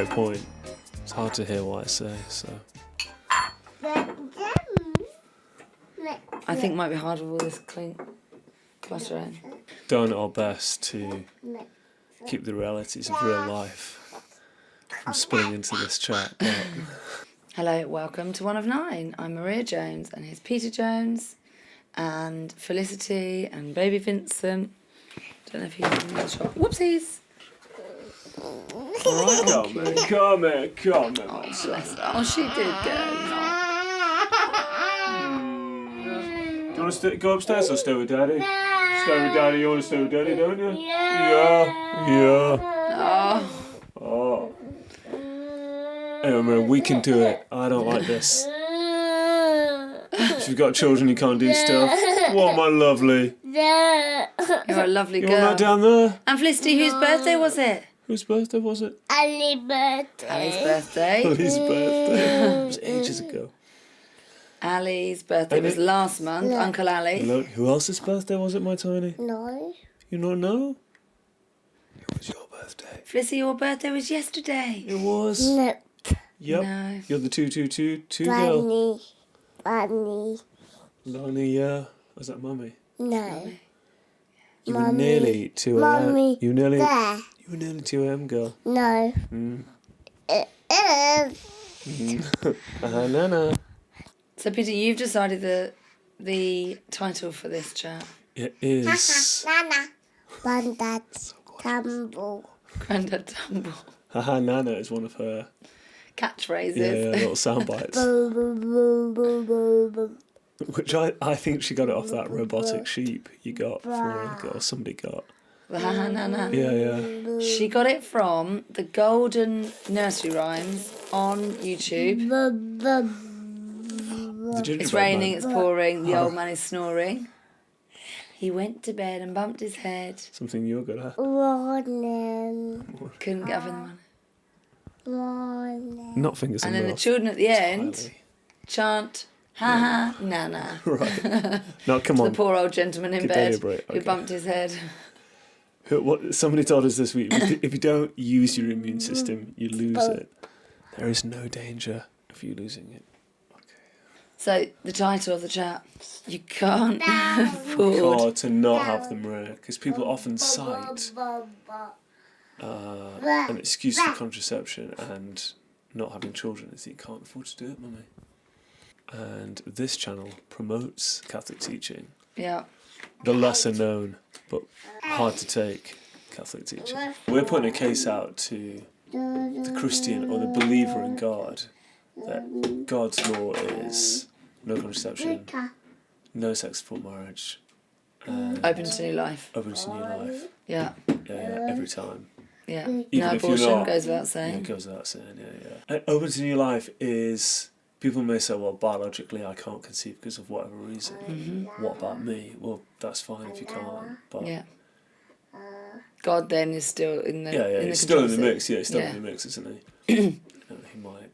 great point. It's hard to hear what I say, so... I think it might be hard with all this clutter in. Done our best to keep the realities of real life from spilling into this chat. But... Hello, welcome to One of Nine. I'm Maria Jones, and here's Peter Jones, and Felicity, and baby Vincent. Don't know if he's in the shop. Whoopsies! Come here. Oh, bless her. Oh, she did go. Do you want to go upstairs or stay with Daddy? Stay with Daddy. You want to stay with Daddy, don't you? Yeah. Oh. Anyway, Maria, we can do it. I don't like this. If you've got children, you can't do stuff. What, my lovely? You're a lovely girl. You want that down there? And Felicity, whose birthday was it? Whose birthday was it? Ali's birthday. Ali's birthday. Ali's birthday. It was ages ago. Ali's birthday was last month. No. Uncle Ali. Look, who else's birthday was it, my tiny? No. You don't know? It was your birthday. Felicity, your birthday was yesterday. It was. No. Yep. No. You're the 222 girl. Bunny. Lonnie, yeah. Was that Mummy? No. You were Mummy. nearly 2 a.m. Mummy. You were nearly There. 2 a.m. girl. No. It is. Nana. So, Peter, you've decided the title for this chat. It is. Nana. Bandad. Tumble. Grandad Tumble. Haha, Nana is one of her Catchphrases. little sound bites. Boo, boo, boo, boo, boo, boo. Which I think she got it off that robotic sheep you got for her, or somebody got. The ha-ha nana. Yeah. She got it from the Golden Nursery Rhymes on YouTube. Boo, boo. The gingerbread It's raining, man. it's pouring, the old man is snoring. He went to bed and bumped his head. Something you're good at. Running. Couldn't get up in the morning. Running. Not fingers And in then the mouth. children at the end Entirely. chant, ha-ha nana. Right. No, come The on. poor old gentleman in Good bed day, Brit. who Okay. bumped his head. Somebody told us this week, if you don't use your immune system, you lose it. There is no danger of you losing it. So, the title of the chat, you can't afford... Hard to not have them rare, because people often cite an excuse for contraception and not having children is that you can't afford to do it, mummy. And this channel promotes Catholic teaching, Yeah. the lesser known but hard to take Catholic teaching. We're putting a case out to the Christian or the believer in God that God's law is no contraception, no sex before marriage, and Open to new life. open to new life. Yeah. Yeah, every time. Yeah. Even No if you're abortion, not, goes without Yeah, saying. it goes without saying, yeah. And open to new life is, people may say, well, biologically I can't conceive because of whatever reason. What about me? Well, that's fine if you can't, but... Yeah. God then is still in the Yeah, in he's the still in the control mix. Yeah, he's still Yeah. in the mix, isn't he? He might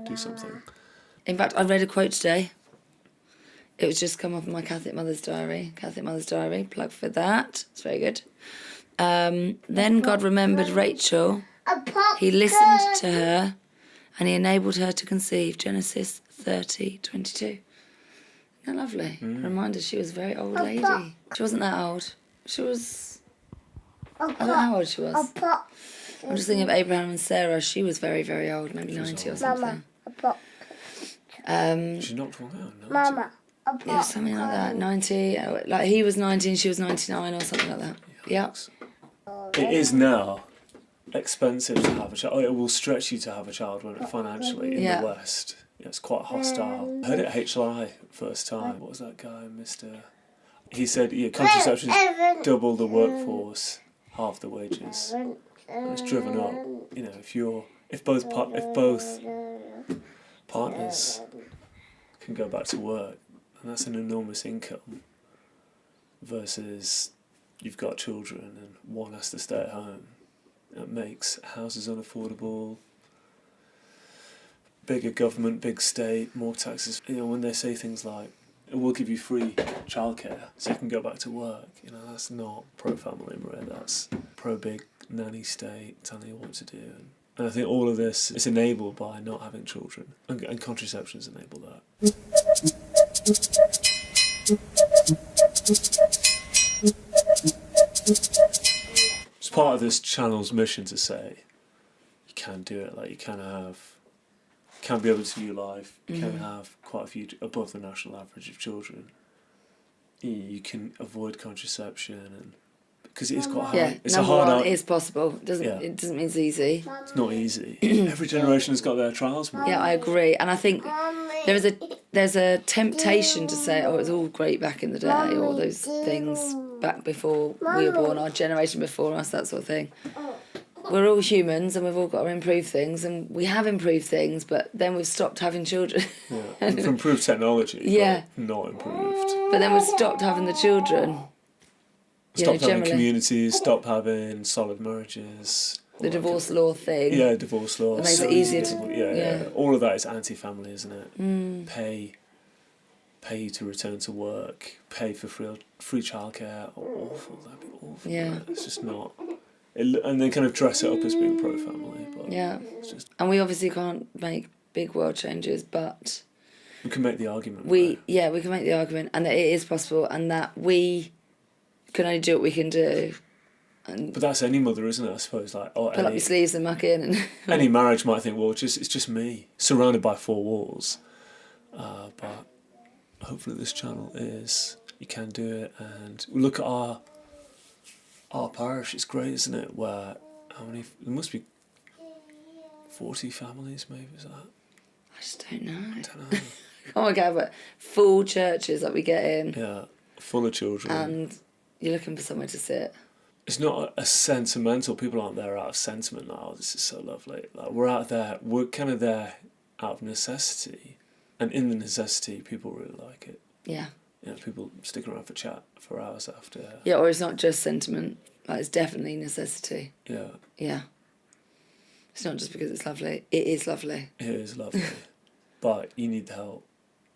do something. In fact, I read a quote today. It was just come up in my Catholic Mother's Diary. Catholic Mother's Diary, plug for that. It's very good. Then God remembered Rachel. He listened to her and he enabled her to conceive. Genesis 30:22. Isn't that lovely? Reminder she was a very old lady. She wasn't that old. She was... I don't know how old she was. I'm just thinking of Abraham and Sarah. She was very, very old, maybe 90 or something. She knocked one out, no? Mama. Yeah, something like that. 90, like he was 90 and she was 99 or something like that. Yeah. It is now expensive to have a child. It will stretch you to have a child when financially in Yeah. the West. Yeah, it's quite hostile. I heard it at HLI first time. What was that guy, Mr. He said, yeah, contraception is double the workforce, half the wages. And it's driven up. You know, if both partners can go back to work, and that's an enormous income, versus you've got children and one has to stay at home. It makes houses unaffordable, bigger government, big state, more taxes. You know, when they say things like, we'll give you free childcare so you can go back to work, you know, that's not pro-family, Maria, that's pro-big nanny state telling you what to do. And I think all of this is enabled by not having children. And contraception's enabled that. It's part of this channel's mission to say, you can do it, like you can be able to do life, you can have quite a few above the national average of children. You can avoid contraception, and because it is quite hard. Yeah, It's number a hard one, art. it's possible. It doesn't mean it's easy. It's not easy. Every generation has got their trials, man. Yeah, I agree. And I think there's a temptation to say, oh, it was all great back in the day, all those things back before we were born, our generation before us, that sort of thing. We're all humans and we've all got to improve things, and we have improved things, but then we've stopped having children. Yeah. And for improved technology, Yeah. but not improved. But then we've stopped having the children. Stopped having generally. communities, stopped having solid marriages. The divorce law thing. Yeah, divorce law. It makes so it easier easy to- Yeah. yeah. All of that is anti-family, isn't it? Pay to return to work, pay for free childcare. Awful, that'd be awful. Yeah. It's just not. And they kind of dress it up as being pro-family, but Yeah. it's just, And we obviously can't make big world changes, but we can make the argument. we can make the argument, and that it is possible, and that we can only do what we can do. And But that's any mother, isn't it? I suppose. Like, or pull up your sleeves and muck in. And any marriage might think, well, it's just me, surrounded by four walls. But hopefully this channel is, you can do it. And look at our parish, it's great, isn't it? Where, there must be 40 families, maybe, is that? I just don't know. I don't know. Oh my God, but full churches that we get in, Yeah, full of children. and you're looking for somewhere to sit. It's not a sentimental, people aren't there out of sentiment, like, oh, this is so lovely. Like, we're kind of there out of necessity. And in the necessity, people really like it. Yeah. You know, people stick around for chat for hours after. Yeah, or it's not just sentiment. Like, it's definitely necessity. Yeah, Yeah. It's not just because it's lovely. It is lovely. it is lovely. But you need the help.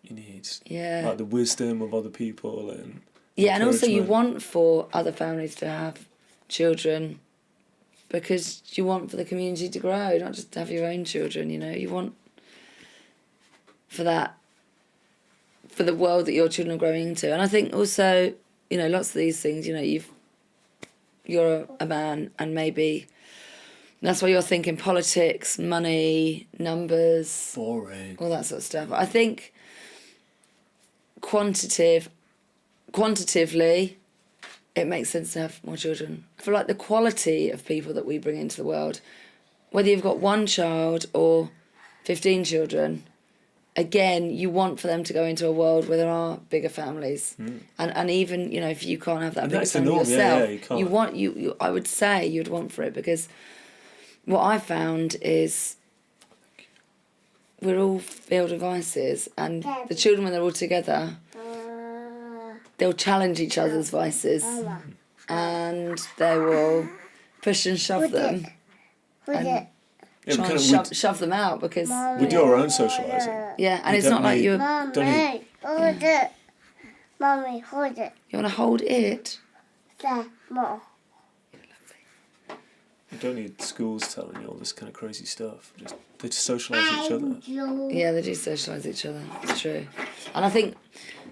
You need Yeah. like the wisdom of other people and Yeah, and also you encouragement. want for other families to have children because you want for the community to grow, not just to have your own children, you know. You want for that, for the world that your children are growing into. And I think also, you know, lots of these things, you know, you're a man, and maybe that's why you're thinking politics, money, numbers, boring. all that sort of stuff. I think quantitatively, it makes sense to have more children. For like the quality of people that we bring into the world, whether you've got one child or 15 children, again, you want for them to go into a world where there are bigger families. And even, you know, if you can't have that And bigger that's the family norm, yeah, yourself, yeah, you can't. want, you I would say you'd want for it, because what I found is we're all field devices, and the children, when they're all together, they'll challenge each other's vices, and they will push and shove them, and Yeah, we try kind and of, shove them out, because we do our own socialising. yeah, and We it's not don't like need- you Don't Mommy, hold it. Mommy, hold it. want to hold it. There, more. You don't need schools telling you all this kind of crazy stuff. They just socialise each other. Yeah, they do socialise each other. It's true. And I think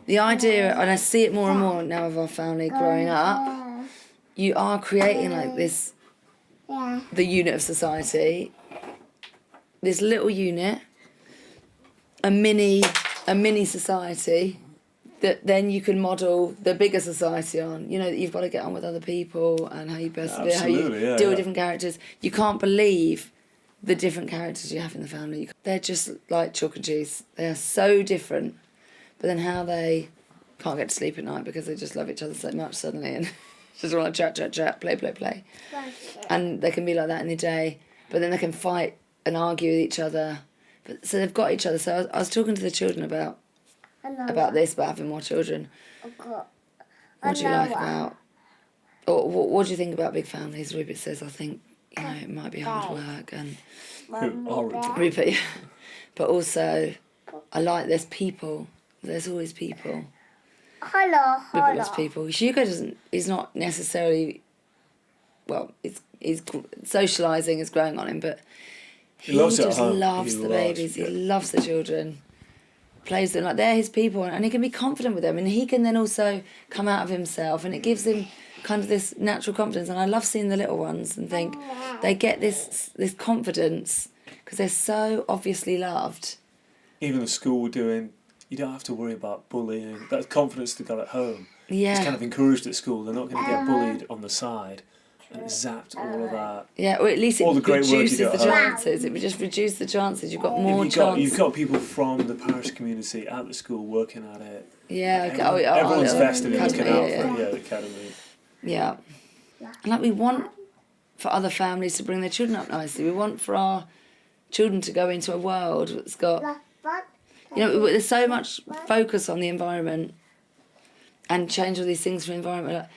the idea, and I see it more and more now of our family growing up, you are creating like this, Yeah. the unit of society, this little unit, a mini society that then you can model the bigger society on. You know, that you've got to get on with other people and how you persevere, how you Absolutely, yeah, deal with yeah. different characters. You can't believe the different characters you have in the family. They're just like chalk and cheese. They are so different. But then how they can't get to sleep at night because they just love each other so much suddenly, and just want to chat, play. And they can be like that in the day, but then they can fight and argue with each other. But so they've got each other. So I was talking to the children about this, about having more children. What do you like about, or what do you think about big families? Rupert says, I think, you know, it might be hard work, and Who are we? Rupert, yeah. But also, I like there's people. There's always people. Hello, Rupert loves people. Hugo is not necessarily well, he's socialising is growing on him, but he loves it at just home. loves He the loves, babies. yeah. He loves the children. Plays them like they're his people, and he can be confident with them, and he can then also come out of himself, and it gives him kind of this natural confidence. And I love seeing the little ones and think they get this confidence because they're so obviously loved. Even the school we're doing, you don't have to worry about bullying. That confidence they got at home Yeah. is kind of encouraged at school. They're not going to get bullied on the side, and it's zapped all of that. Yeah, or at least it All the great work you reduces do the at home. chances. It would just reduce the chances. You've got more You've got people from the parish community at the school working at it. Yeah, okay. Everyone's vested in academy, looking out yeah. for the academy. Yeah. And like we want for other families to bring their children up nicely. We want for our children to go into a world that's got, there's so much focus on the environment and change all these things for the environment. Like,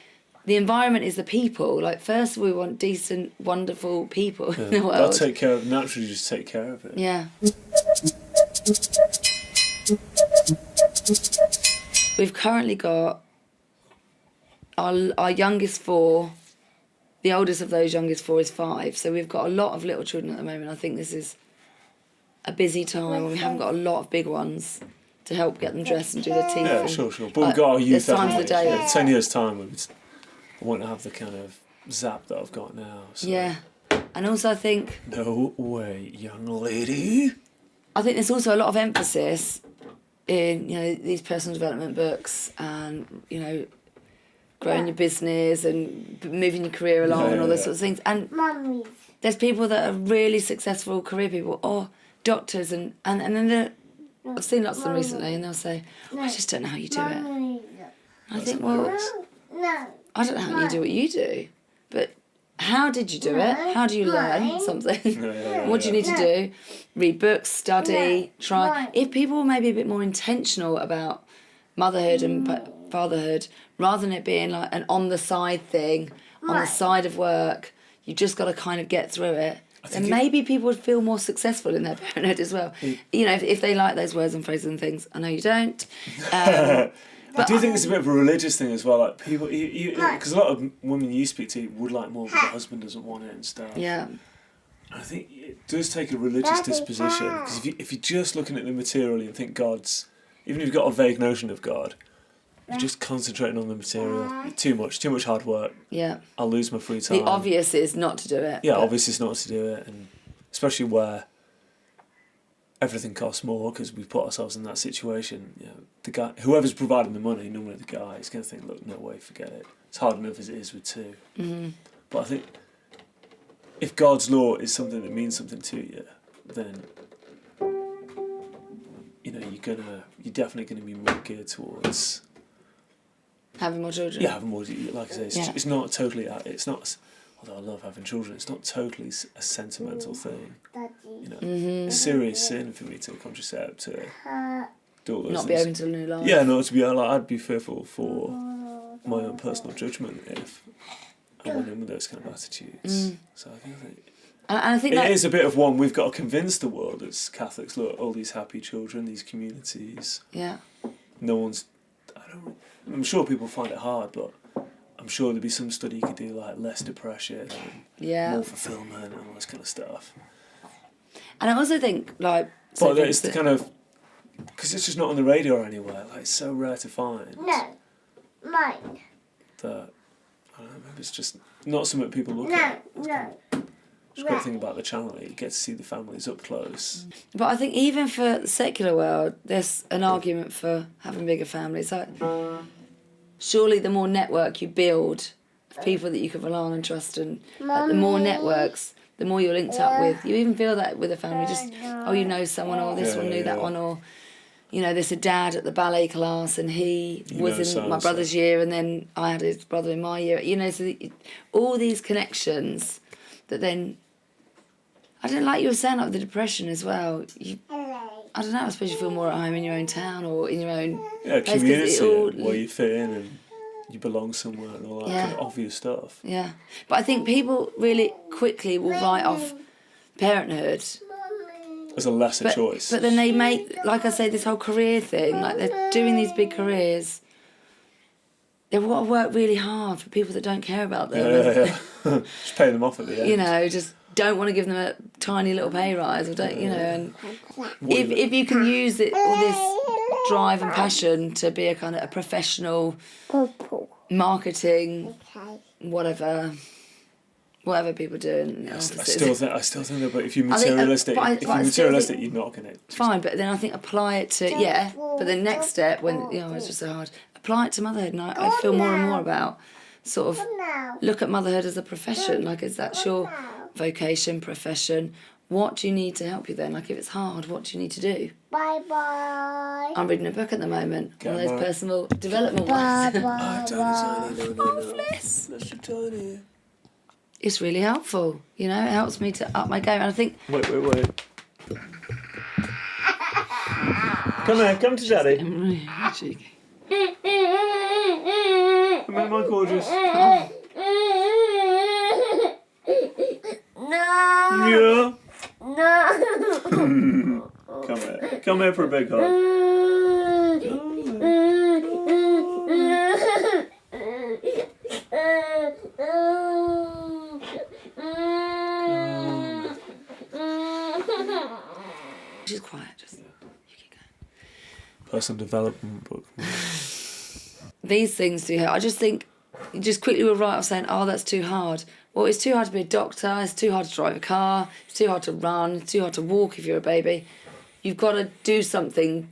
the environment is the people. Like, first we want decent, wonderful people in the world. They'll take care of, naturally just take care of it. Yeah. We've currently got our youngest 4, the oldest of those youngest 4 is 5. So we've got a lot of little children at the moment. I think this is a busy time when we haven't got a lot of big ones to help get them dressed and do their teeth. Yeah, and, sure. But we've got to use there's that. times of the day. 10 years' time, I won't have the kind of zap that I've got now. So. Yeah. And also I think... No way, young lady. I think there's also a lot of emphasis in, these personal development books and, growing your business and moving your career along and all those sorts of things. And there's people that are really successful career people or doctors and then I've seen lots of them recently and they'll say, I just don't know how you do it. I think, well, I don't know how you do what you do, but how did you do it? How do you learn something? What do you need to do? Read books, study, try. If people were maybe a bit more intentional about motherhood and fatherhood, rather than it being like an on-the-side thing, on the side of work, you just got to kind of get through it. And maybe people would feel more successessul in their parenthood as well. If they like those words and phrases and things. I know you don't. I do think it's a bit of a religious thing as well. Like people, because a lot of women you speak to would like more, but the husband doesn't want it and stuff. Yeah. And I think it does take a religious disposition. Because if you're just looking at the materially and think even if you've got a vague notion of God, you're just concentrating on the material. Too much hard work. Yeah. I'll lose my free time. The obvious is not to do it. Yeah, obvious is not to do it, and especially where everything costs more because we've put ourselves in that situation. The guy, whoever's providing the money, normally the guy, is going to think, look, no way, forget it. It's hard enough as it is with 2. Mm-hmm. But I think if God's law is something that means something to you, then you're definitely going to be more geared towards having more children. Yeah, having more. Like I say, it's not totally. It's not. Although I love having children, it's not totally a sentimental thing. A serious sin for me to contracept, to do all those not things. be open to a new life. Yeah, not to be. I'd be fearful for my own personal judgment if I went in with those kind of attitudes. So I think. And I think it is a bit of one. We've got to convince the world as Catholics. Look, all these happy children, these communities. Yeah. No one's. I'm sure people find it hard, but I'm sure there'd be some study you could do, like less depression and more fulfillment and all this kind of stuff. And I also think, like... But it's the kind of... Because it's just not on the radio anywhere. Like, it's so rare to find. No. Mine. That, I don't know, maybe it's just not something people look at. It's a great thing about the channel, you get to see the families up close. But I think even for the secular world, there's an argument for having bigger families. Like, surely the more network you build of people that you can rely on and trust, and the more networks, the more you're linked up with. You even feel that with a family, just, you know someone, or this one knew that one, or, there's a dad at the ballet class and he was in my brother's year and then I had his brother in my year. So all these connections that then... I don't like you were saying, like, the depression as well. I don't know, I suppose you feel more at home in your own town or in your own... Yeah, community, where you fit in and you belong somewhere and all that kind of obvious stuff. Yeah. But I think people really quickly will write off parenthood. As a lesser choice. But then they make, like I say, this whole career thing, like they're doing these big careers They've got to work really hard for people that don't care about them. Yeah. Just pay them off at the end. You know, just don't want to give them a tiny little pay rise, or don't, you know. And if you can use it, all this drive and passion to be a kind of a professional marketing, whatever people do. And I still think that, but if you're materialistic, you're not going to. Fine, but then I think apply it to but the next step, when it's just so hard, apply it to motherhood, and I feel more and more about sort of look at motherhood as a profession. Like, is that your vocation, profession? What do you need to help you then? Like, if it's hard, what do you need to do? Bye bye. I'm reading a book at the moment, one of those personal development ones. Bless. It's really helpful, you know. It helps me to up my game, and I think. Wait. Come to Daddy. I'm really cheeky. Come here, my gorgeous. Oh. No. Yeah. No. Come here for a big hug. She's quiet. Just you keep going. Personal development book. These things do hurt. I just think you just quickly were right of saying, oh, that's too hard. Well, it's too hard to be a doctor, it's too hard to drive a car, it's too hard to run, it's too hard to walk if you're a baby. You've got to do something.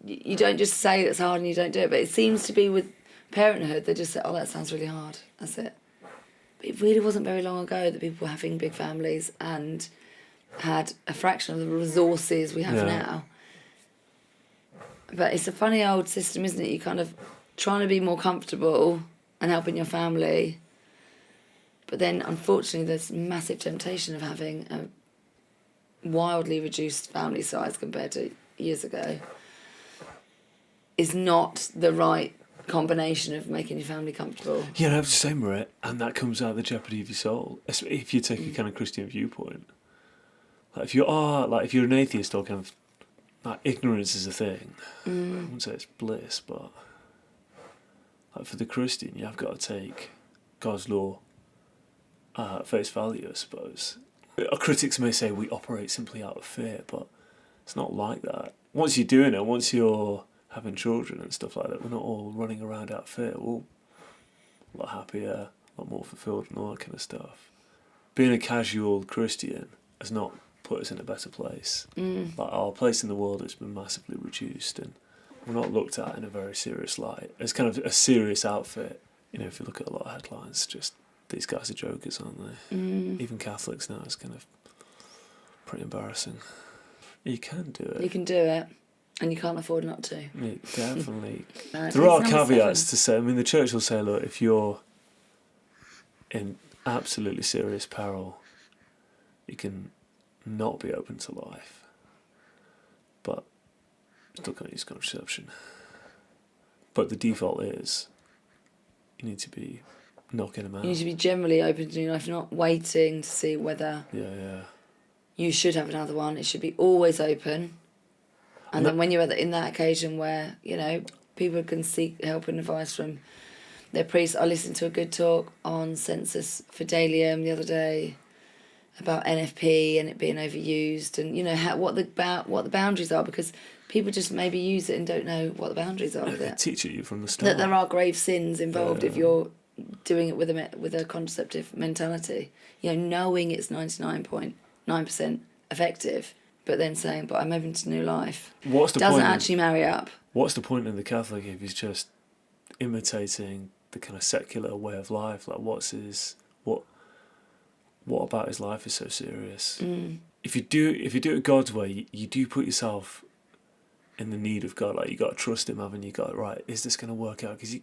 You don't just say it's hard and you don't do it. But it seems to be with parenthood, they just say, oh, that sounds really hard. That's it. But it really wasn't very long ago that people were having big families and had a fraction of the resources we have now. But it's a funny old system, isn't it? You kind of trying to be more comfortable and helping your family. But then, unfortunately, there's massive temptation of having a wildly reduced family size compared to years ago. Is not the right combination of making your family comfortable. Yeah, I have to say, Marit, and that comes out of the jeopardy of your soul. If you take a kind of Christian viewpoint, like if you're an atheist or kind of like ignorance is a thing. I wouldn't say it's bliss, but like for the Christian, you have got to take God's law at face value, I suppose. Critics may say we operate simply out of fear, but it's not like that. Once you're doing it, once you're having children and stuff like that, we're not all running around out of fear. We're all a lot happier, a lot more fulfilled and all that kind of stuff. Being a casual Christian has not put us in a better place. Like our place in the world has been massively reduced, and we're not looked at in a very serious light. It's kind of a serious outfit. You know, if you look at a lot of headlines, just these guys are jokers, aren't they? Even Catholics now, it's kind of pretty embarrassing. You can do it. You can do it, and you can't afford not to. Yeah, definitely. Right, There are it's caveats 7. to say. I mean, the church will say, look, if you're in absolutely serious peril, you can not be open to life, but still can't use contraception. But the default is you need to be knocking them out. You need to be generally open to new life, not waiting to see whether you should have another one. It should be always open. And then when you're in that occasion where, you know, people can seek help and advice from their priests. I listened to a good talk on sensus fidelium the other day about NFP and it being overused, and you know what the boundaries are, because people just maybe use it and don't know what the boundaries are with it. They teach it you from the start. That there are grave sins involved if you're doing it with a contraceptive mentality. You know, knowing it's 99.9% effective, but then saying, "But I'm moving to new life." Doesn't actually marry up. What's the point in the Catholic if he's just imitating the kind of secular way of life? Like, what about his life is so serious? If you do it God's way, you do put yourself in the need of God. Like, you got to trust Him, haven't you? Got right. Is this going to work out? Because you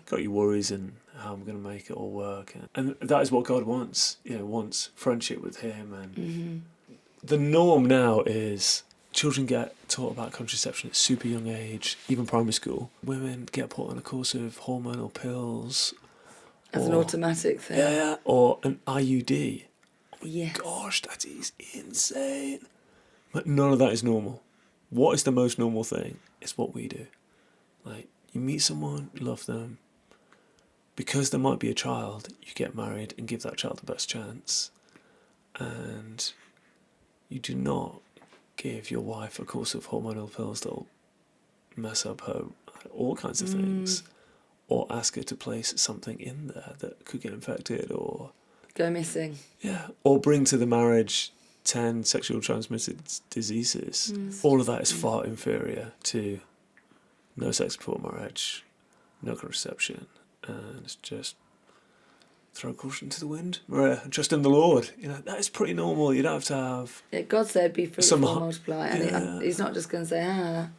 got your worries and how I'm going to make it all work, and that is what God wants. You know, wants friendship with Him, and the norm now is children get taught about contraception at super young age, even primary school. Women get put on a course of hormonal pills. As an automatic thing. Yeah, or an IUD. Yes. Gosh, that is insane. But none of that is normal. What is the most normal thing? It's what we do. Like, you meet someone, you love them, because there might be a child, you get married and give that child the best chance. And you do not give your wife a course of hormonal pills that'll mess up her all kinds of things, or ask her to place something in there that could get infected or go missing. Yeah, or bring to the marriage 10 sexual transmitted diseases. All of that is far inferior to no sex before marriage, no contraception, and just throw caution to the wind. Maria, trust in the Lord. You know, that is pretty normal. You don't have to have... Yeah, God said be fruitful and multiply. And he's not just going to say,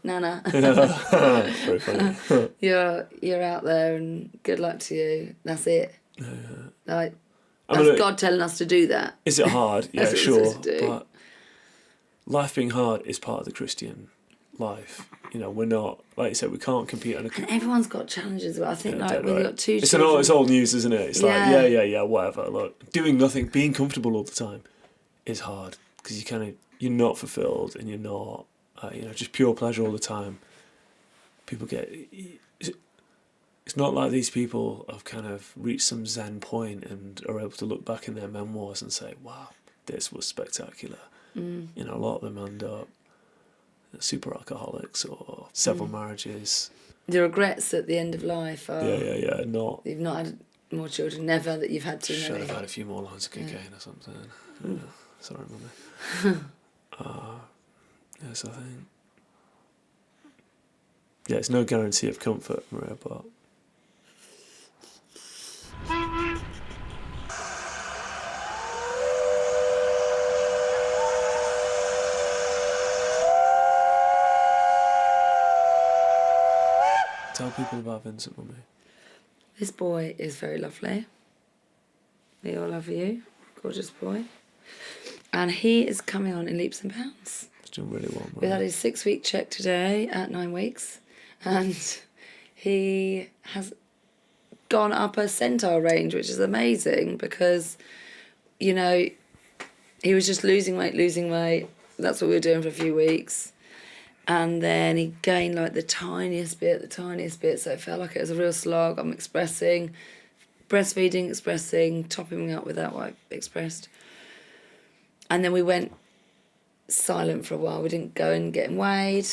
Nana. Yeah. Very funny. You're out there and good luck to you. That's it. Yeah. Like, that's God telling us to do that. Is it hard? Yeah, That's sure. what to do. But life being hard is part of the Christian life. You know, we're not, like you said, we can't compete on a... And everyone's got challenges. But I think, when you've got two children... It's old news, isn't it? It's like, yeah, whatever. Look, doing nothing, being comfortable all the time is hard. Because you're not fulfilled and you're not, just pure pleasure all the time. People get... It's not like these people have kind of reached some Zen point and are able to look back in their memoirs and say, wow, this was spectacular. You know, a lot of them end up super alcoholics or several marriages. The regrets at the end of life are... Yeah, not... You've not had more children, never that you've had too many. Should have had a few more lines of cocaine or something. Sorry, Mummy. Yes, I think... Yeah, it's no guarantee of comfort, Maria, but... Tell people about Vincent, Mummy. This boy is very lovely. We all love you. Gorgeous boy. And he is coming on in leaps and bounds. He's doing really well, Maria. We had his 6-week check today at 9 weeks. And he has gone up a centile range, which is amazing because, he was just losing weight. That's what we were doing for a few weeks. And then he gained like the tiniest bit, so it felt like it was a real slog. I'm expressing, breastfeeding, expressing, topping up with that what I expressed. And then we went silent for a while. We didn't go and get him weighed.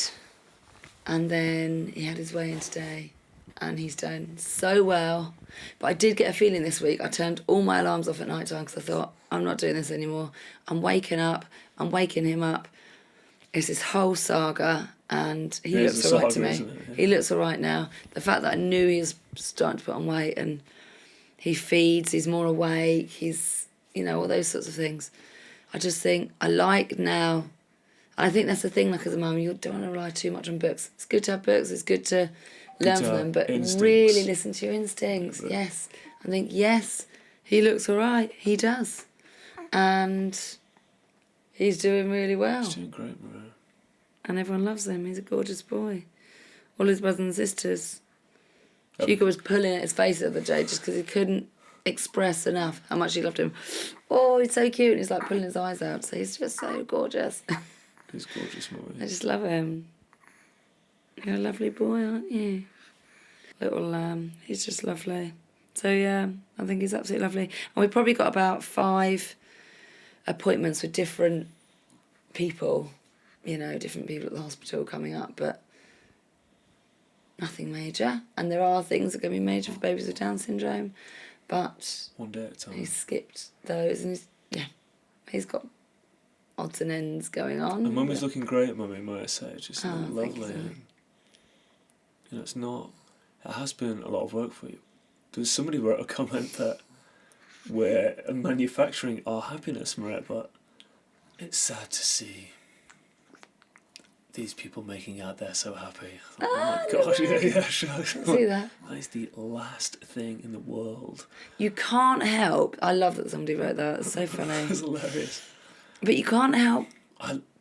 And then he had his weigh-in today and he's done so well. But I did get a feeling this week. I turned all my alarms off at night time because I thought, I'm not doing this anymore. I'm waking up, I'm waking him up. It's this whole saga, and he looks all right to me. Yeah. He looks all right now. The fact that I knew he was starting to put on weight, and he feeds, he's more awake, he's, all those sorts of things. I just think I like now. I think that's the thing, like as a mum, you don't want to rely too much on books. It's good to have books, it's good to learn from them, but really listen to your instincts. Yes. I think, yes, he looks all right. He does. And he's doing really well. He's doing great, Maria. And everyone loves him. He's a gorgeous boy. All his brothers and sisters. Hugo was pulling at his face the other day just because he couldn't express enough how much he loved him. Oh, he's so cute. And he's like pulling his eyes out. So he's just so gorgeous. He's gorgeous, Maria. I just love him. You're a lovely boy, aren't you? Little he's just lovely. So yeah, I think he's absolutely lovely. And we've probably got about 5 appointments with different people, different people at the hospital coming up, but nothing major. And there are things that are going to be major for babies with Down syndrome, but one day at a time. He's skipped those, and he's got odds and ends going on. And Mummy's looking great, Mummy, might I say. Just lovely. And, it's not... It has been a lot of work for you. There's somebody wrote a comment that we're manufacturing our happiness, Maria, but it's sad to see these people making out they're so happy. Oh my gosh, yeah, sure. I see that. That is the last thing in the world. You can't help... I love that somebody wrote that. It's so funny. It's hilarious. But you can't help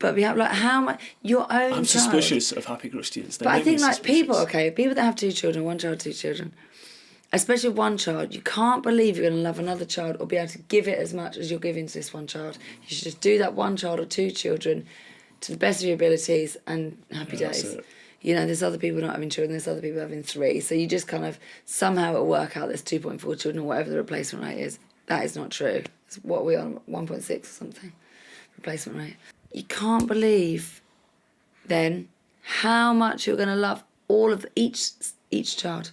but be happy. Like, how much... Your own I'm suspicious of happy Christians. But I think, like, people that have 2 children, 1 child, 2 children, especially 1 child, you can't believe you're going to love another child or be able to give it as much as you're giving to this 1 child. You should just do that 1 child or 2 children to the best of your abilities and happy days. You know, there's other people not having children, there's other people having 3. So you just kind of, somehow it'll work out there's 2.4 children or whatever the replacement rate is. That is not true. It's what are we on, 1.6 or something, replacement rate. You can't believe then how much you're going to love all of each child.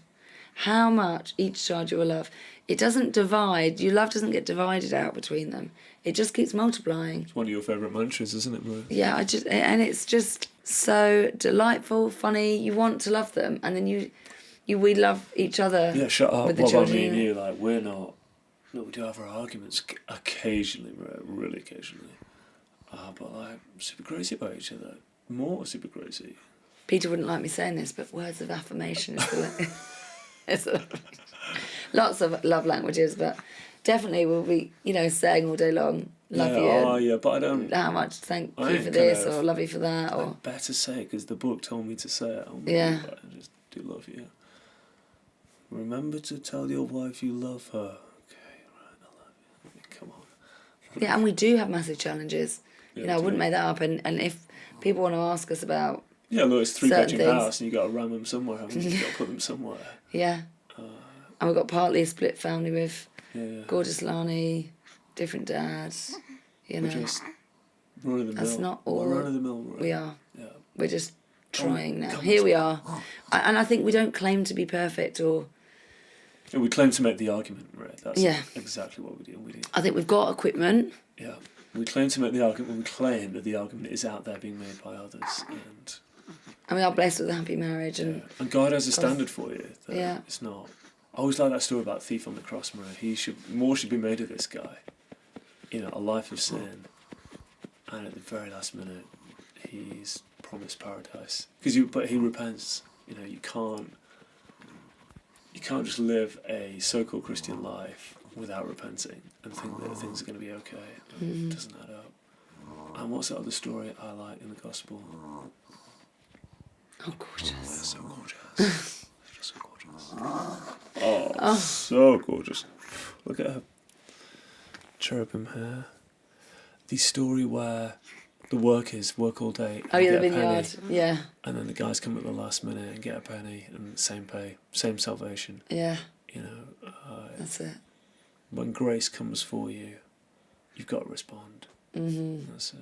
How much each child you will love. It doesn't divide, your love doesn't get divided out between them. It just keeps multiplying. It's one of your favourite mantras, isn't it, Maria? Yeah, and it's just so delightful, funny. You want to love them, and then we love each other. Yeah, shut up. With the What about children, me and you? Like, we're not. No, we do have our arguments occasionally, Maria, really occasionally. But like, super crazy about each other. More super crazy. Peter wouldn't like me saying this, but words of affirmation is lots of love languages, but definitely we'll be, saying all day long, love you. Oh, yeah, but I don't. How much thank you for this, or love you for that, or. I better say it because the book told me to say it. Yeah. I just do love you. Remember to tell your wife you love her. Okay, right, I love you. I mean, come on. Yeah, and we do have massive challenges. Yeah, I wouldn't make that up. And if people want to ask us about. Yeah, look, it's 3-bedroom things. house and you got to ram them somewhere, haven't you? You've got to put them somewhere. Yeah. And we've got partly a split family with Yeah. gorgeous Lani, different dads, We're just run of the mill. That's not all. We're run of the mill, right? We are. Yeah. We're just trying now. come Here on. we are. And I think we don't claim to be perfect or... Yeah, we claim to make the argument, right? That's Yeah. exactly what we do. I think we've got equipment. Yeah. We claim to make the argument, we claim that the argument is out there being made by others. And we are blessed with a happy marriage. And God has a standard for you. That Yeah. It's not... I always like that story about Thief on the Cross, Maria. More should be made of this guy. A life of sin. And at the very last minute, he's promised paradise. But he repents. You can't just live a so-called Christian life without repenting and think that things are going to be okay. It doesn't add up. And what's that other story I like in the gospel? oh, gorgeous. They're so gorgeous. They're just so gorgeous. Oh, so gorgeous. Look at her cherubim hair. The story where the workers work all day and Oh, yeah, get the a penny, vineyard. Yeah. and then the guys come at the last minute and get a penny and same pay, same salvation. Yeah. That's it. When grace comes for you, you've got to respond. That's it.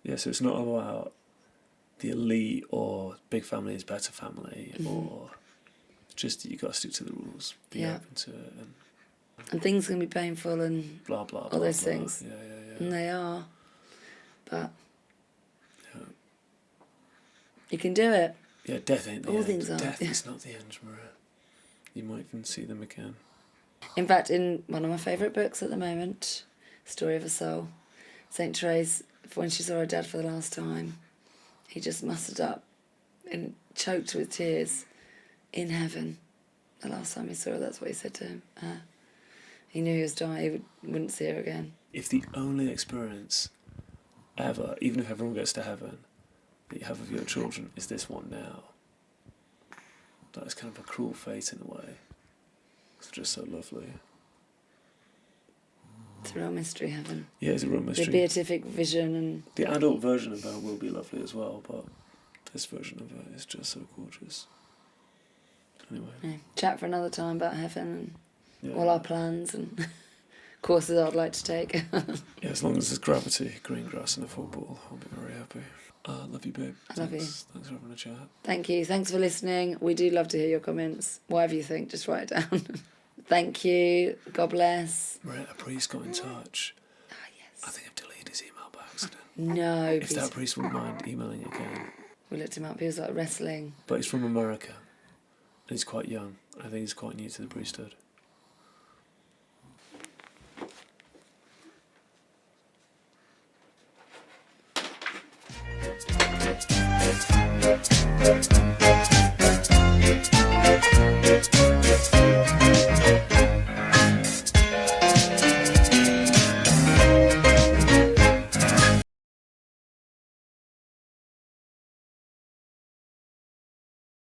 And so it's not about the elite or big family is better family or just that you've got to stick to the rules, be open to it, And things can be painful and blah blah. all those blah. things. Yeah. And they are. But you can do it. Yeah, death ain't the All end. things are, Death yeah. is not the end, Maria. You might even see them again. In fact, in one of my favourite books at the moment, Story of a Soul, St Therese, when she saw her dad for the last time, he just mustered up and choked with tears in heaven. The last time he saw her, that's what he said to him. He knew he was dying, he wouldn't see her again. If the only experience ever, even if everyone gets to heaven, that you have of your children is this one now, that is kind of a cruel fate in a way. It's just so lovely. It's a real mystery, heaven. Yeah, it's a real The mystery. beatific vision and... The adult version of her will be lovely as well, but this version of her is just so gorgeous. Anyway. Chat for another time about heaven and Yeah. all our plans and courses I'd like to take. Yeah, as long as there's gravity, green grass and a football, I'll be very happy. Love you, babe. I love you. Thanks for having a chat. Thank you. Thanks for listening. We do love to hear your comments. Whatever you think, just write it down. Thank you. God bless. Right, a priest got in touch. Ah, yes. I think I've deleted his email by accident. No, If please. that priest wouldn't mind emailing again. We looked him up. He was like wrestling. But he's from America. And he's quite young. I think he's quite new to the priesthood.